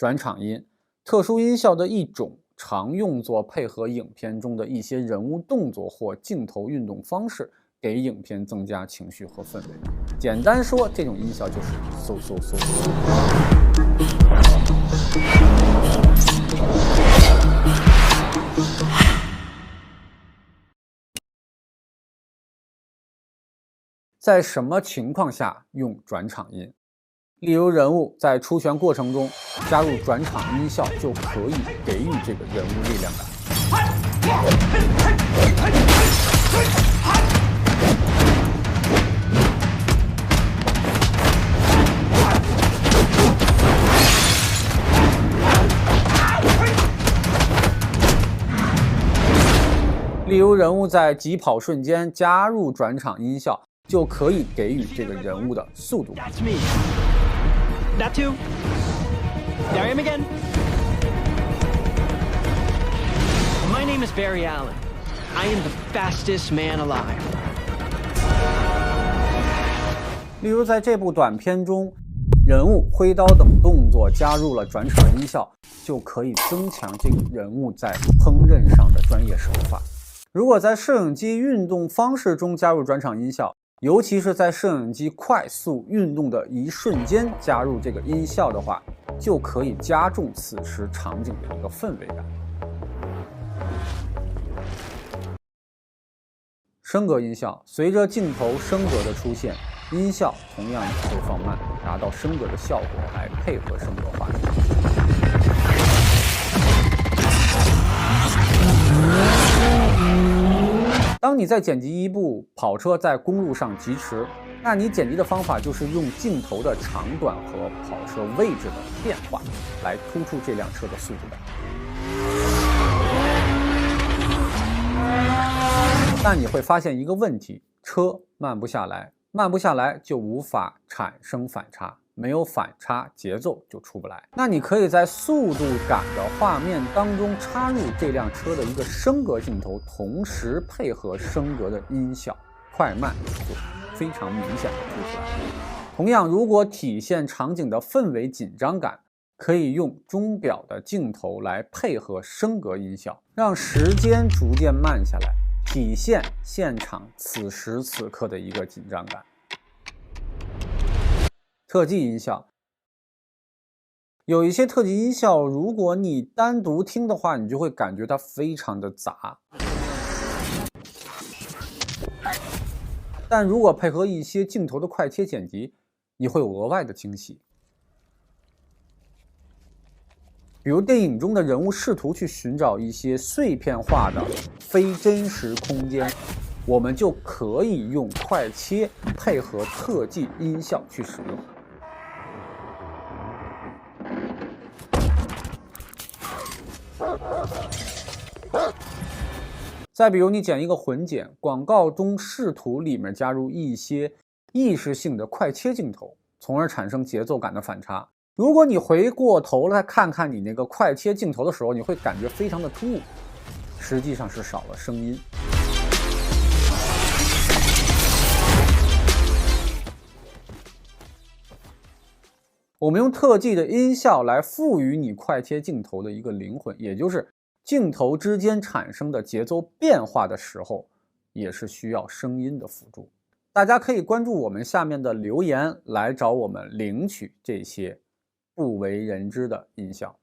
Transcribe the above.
转场音，特殊音效的一种，常用作配合影片中的一些人物动作或镜头运动方式，给影片增加情绪和氛围。简单说，这种音效就是嗖嗖嗖。在什么情况下用转场音？例如人物在出拳过程中加入转场音效，就可以给予这个人物力量感。例如人物在疾跑瞬间加入转场音效，就可以给予这个人物的速度感。That too. There I am again. My name is Barry Allen. I am the fastest man alive. 例如在这部短片中，人物挥刀等动作加入了转场音效，就可以增强这个人物在烹饪上的专业手法。如果在摄影机运动方式中加入转场音效，尤其是在摄影机快速运动的一瞬间加入这个音效的话，就可以加重此时场景的一个氛围感。升格音效，随着镜头升格的出现，音效同样会放慢，达到升格的效果，来配合升格画面。当你在剪辑一部跑车在公路上疾驰，那你剪辑的方法就是用镜头的长短和跑车位置的变化来突出这辆车的速度感。但你会发现一个问题，车慢不下来，慢不下来就无法产生反差，没有反差，节奏就出不来。那你可以在速度感的画面当中插入这辆车的一个升格镜头，同时配合升格的音效，快慢就非常明显的突出来。同样，如果体现场景的氛围紧张感，可以用钟表的镜头来配合升格音效，让时间逐渐慢下来，体现现场此时此刻的一个紧张感。特技音效，有一些特技音效，如果你单独听的话，你就会感觉它非常的杂。但如果配合一些镜头的快切剪辑，你会有额外的惊喜。比如电影中的人物试图去寻找一些碎片化的非真实空间，我们就可以用快切配合特技音效去使用。再比如你剪一个混剪，广告中试图里面加入一些意识性的快切镜头，从而产生节奏感的反差。如果你回过头来看看你那个快切镜头的时候，你会感觉非常的突兀，实际上是少了声音。我们用特技的音效来赋予你快切镜头的一个灵魂，也就是镜头之间产生的节奏变化的时候，也是需要声音的辅助。大家可以关注我们下面的留言来找我们领取这些不为人知的音效。